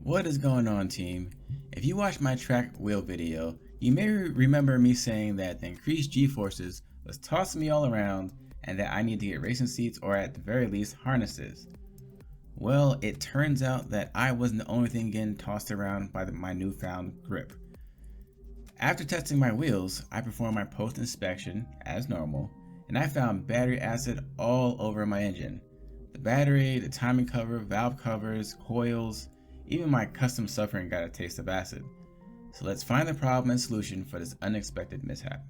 What is going on, team? If you watched my track wheel video, you may remember me saying that the increased G-forces was tossing me all around and that I need to get racing seats or at the very least harnesses. Well, it turns out that I wasn't the only thing getting tossed around by my newfound grip. After testing my wheels, I performed my post-inspection as normal, and I found battery acid all over my engine. The battery, the timing cover, valve covers, coils, even my custom suffering got a taste of acid. So let's find the problem and solution for this unexpected mishap.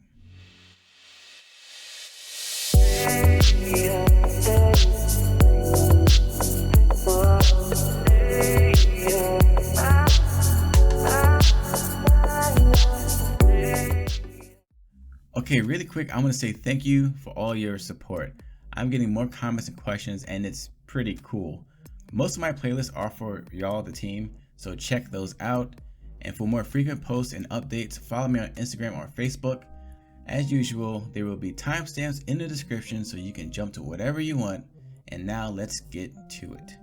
Okay, really quick, I want to say thank you for all your support. I'm getting more comments and questions and it's pretty cool. Most of my playlists are for y'all, the team, so check those out. And for more frequent posts and updates, follow me on Instagram or Facebook. As usual, there will be timestamps in the description so you can jump to whatever you want. And now let's get to it.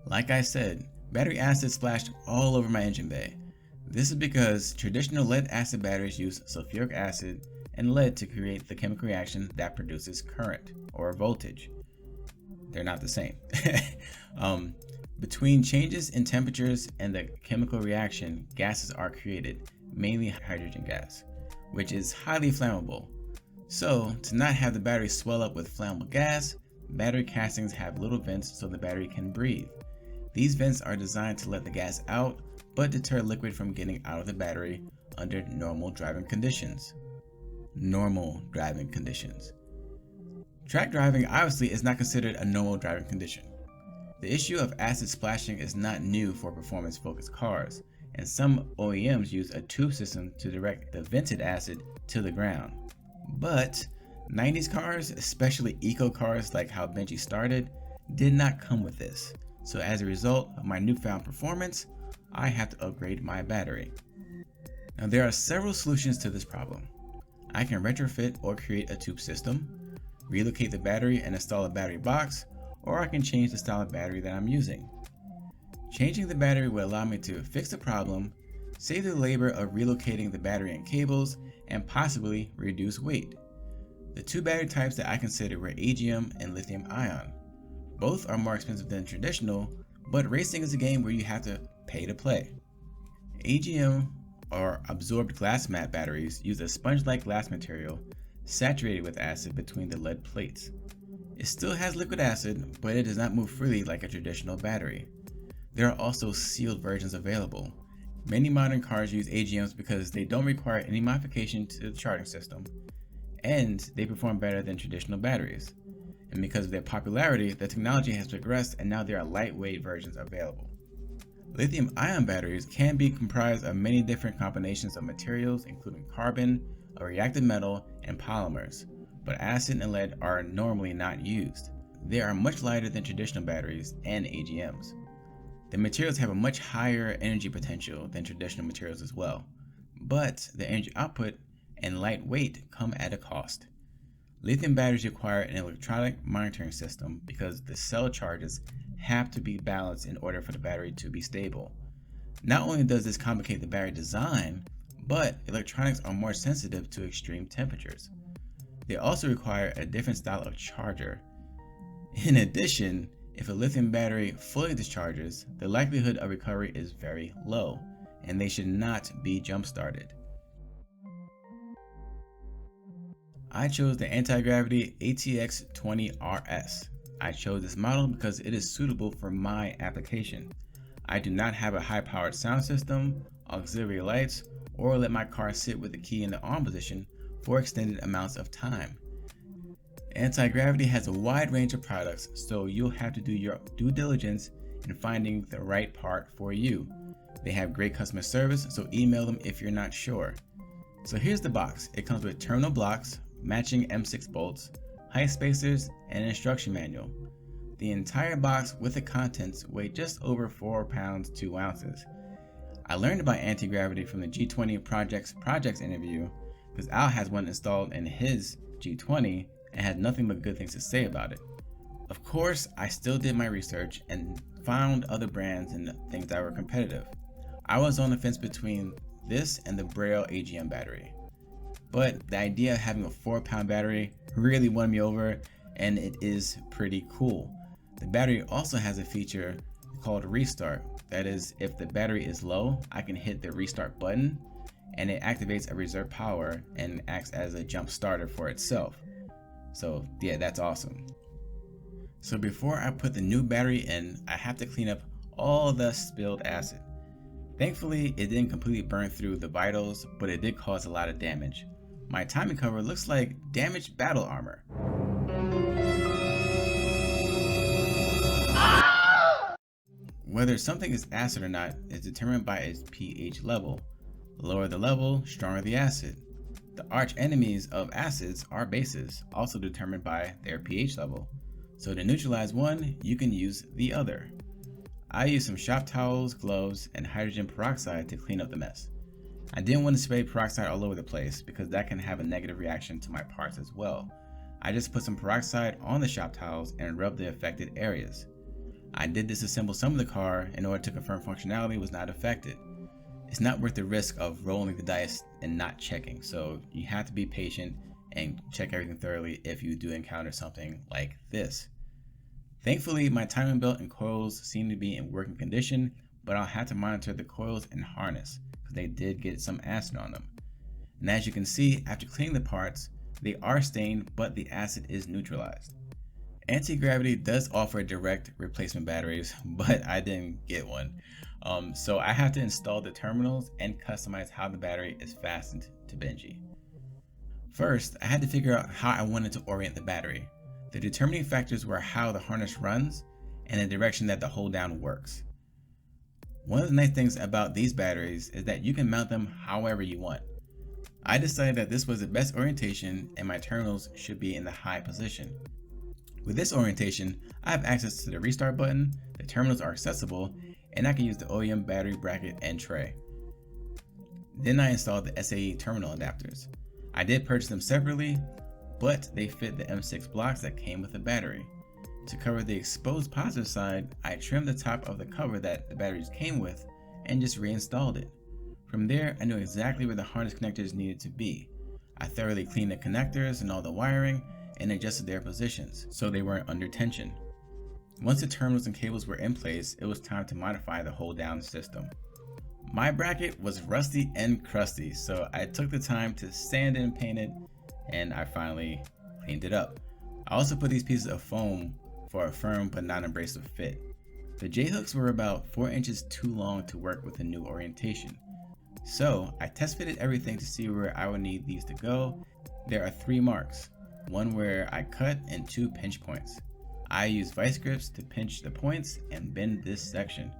Like I said, battery acid splashed all over my engine bay. This is because traditional lead acid batteries use sulfuric acid and lead to create the chemical reaction that produces current or voltage. They're not the same. Between changes in temperatures and the chemical reaction, gases are created, mainly hydrogen gas, which is highly flammable. So, to not have the battery swell up with flammable gas, battery castings have little vents so the battery can breathe. These vents are designed to let the gas out, but deter liquid from getting out of the battery under normal driving conditions. Track driving obviously is not considered a normal driving condition. The issue of acid splashing is not new for performance-focused cars, and some OEMs use a tube system to direct the vented acid to the ground. But 90s cars, especially eco cars like how Benji started, did not come with this. So as a result of my newfound performance, I have to upgrade my battery. Now there are several solutions to this problem. I can retrofit or create a tube system, relocate the battery and install a battery box, or I can change the style of battery that I'm using. Changing the battery will allow me to fix the problem, save the labor of relocating the battery and cables, and possibly reduce weight. The two battery types that I considered were AGM and lithium-ion. Both are more expensive than traditional, but racing is a game where you have to pay to play. AGM, or absorbed glass mat batteries, use a sponge-like glass material saturated with acid between the lead plates. It still has liquid acid, but it does not move freely like a traditional battery. There are also sealed versions available. Many modern cars use AGMs because they don't require any modification to the charging system, and they perform better than traditional batteries. And because of their popularity, the technology has progressed and now there are lightweight versions available. Lithium-ion batteries can be comprised of many different combinations of materials, including carbon, a reactive metal, and polymers, but acid and lead are normally not used. They are much lighter than traditional batteries and AGMs. The materials have a much higher energy potential than traditional materials as well, but the energy output and light weight come at a cost. Lithium batteries require an electronic monitoring system because the cell charges have to be balanced in order for the battery to be stable. Not only does this complicate the battery design, but electronics are more sensitive to extreme temperatures. They also require a different style of charger. In addition, if a lithium battery fully discharges, the likelihood of recovery is very low, and they should not be jump-started. I chose the Antigravity ATX20RS. I chose this model because it is suitable for my application. I do not have a high-powered sound system, auxiliary lights, or let my car sit with the key in the on position for extended amounts of time. Antigravity has a wide range of products, so you'll have to do your due diligence in finding the right part for you. They have great customer service, so email them if you're not sure. So here's the box. It comes with terminal blocks, matching M6 bolts, height spacers, and an instruction manual. The entire box with the contents weigh just over 4 pounds 2 ounces. I learned about anti-gravity from the G20 projects interview because Al has one installed in his G20 and had nothing but good things to say about it. Of course, I still did my research and found other brands and things that were competitive. I was on the fence between this and the Braille AGM battery, but the idea of having a 4-pound battery really won me over, and it is pretty cool. The battery also has a feature called restart. That is, if the battery is low, I can hit the restart button and it activates a reserve power and acts as a jump starter for itself. So yeah, that's awesome. So before I put the new battery in, I have to clean up all the spilled acid. Thankfully, it didn't completely burn through the vitals, but it did cause a lot of damage. My timing cover looks like damaged battle armor. Whether something is acid or not is determined by its pH level. The lower the level, stronger the acid. The arch enemies of acids are bases, also determined by their pH level. So to neutralize one, you can use the other. I used some shop towels, gloves, and hydrogen peroxide to clean up the mess. I didn't want to spray peroxide all over the place because that can have a negative reaction to my parts as well. I just put some peroxide on the shop towels and rubbed the affected areas. I did disassemble some of the car in order to confirm functionality was not affected. It's not worth the risk of rolling the dice and not checking, so you have to be patient and check everything thoroughly if you do encounter something like this. Thankfully, my timing belt and coils seem to be in working condition, but I'll have to monitor the coils and harness because they did get some acid on them. And as you can see, after cleaning the parts, they are stained, but the acid is neutralized. Antigravity does offer direct replacement batteries, but I didn't get one. So I have to install the terminals and customize how the battery is fastened to Benji. First, I had to figure out how I wanted to orient the battery. The determining factors were how the harness runs and the direction that the hold down works. One of the nice things about these batteries is that you can mount them however you want. I decided that this was the best orientation and my terminals should be in the high position. With this orientation, I have access to the restart button, the terminals are accessible, and I can use the OEM battery bracket and tray. Then I installed the SAE terminal adapters. I did purchase them separately, but they fit the M6 blocks that came with the battery. To cover the exposed positive side, I trimmed the top of the cover that the batteries came with and just reinstalled it. From there, I knew exactly where the harness connectors needed to be. I thoroughly cleaned the connectors and all the wiring and adjusted their positions so they weren't under tension. Once the terminals and cables were in place, it was time to modify the hold down system. My bracket was rusty and crusty, so I took the time to sand and paint it, and I finally cleaned it up. I also put these pieces of foam for a firm but not abrasive fit. The J-hooks were about 4 inches too long to work with the new orientation. So I test fitted everything to see where I would need these to go. There are 3 marks, one where I cut and 2 pinch points. I used vice grips to pinch the points and bend this section.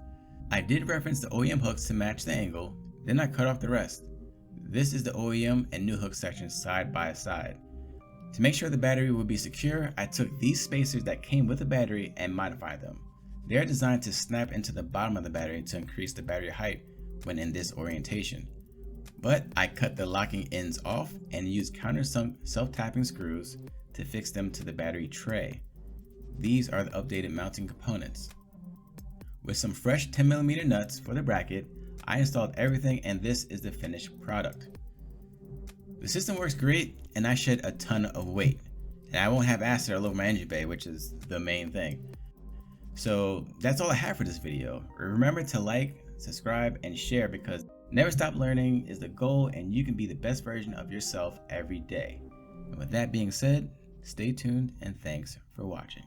I did reference the OEM hooks to match the angle, then I cut off the rest. This is the OEM and new hook sections side by side. To make sure the battery would be secure, I took these spacers that came with the battery and modified them. They are designed to snap into the bottom of the battery to increase the battery height when in this orientation. But I cut the locking ends off and used countersunk self-tapping screws to fix them to the battery tray. These are the updated mounting components. With some fresh 10mm nuts for the bracket, I installed everything and this is the finished product. The system works great and I shed a ton of weight. And I won't have acid all over my engine bay, which is the main thing. So that's all I have for this video. Remember to like, subscribe, and share because never stop learning is the goal and you can be the best version of yourself every day. And with that being said, stay tuned and thanks for watching.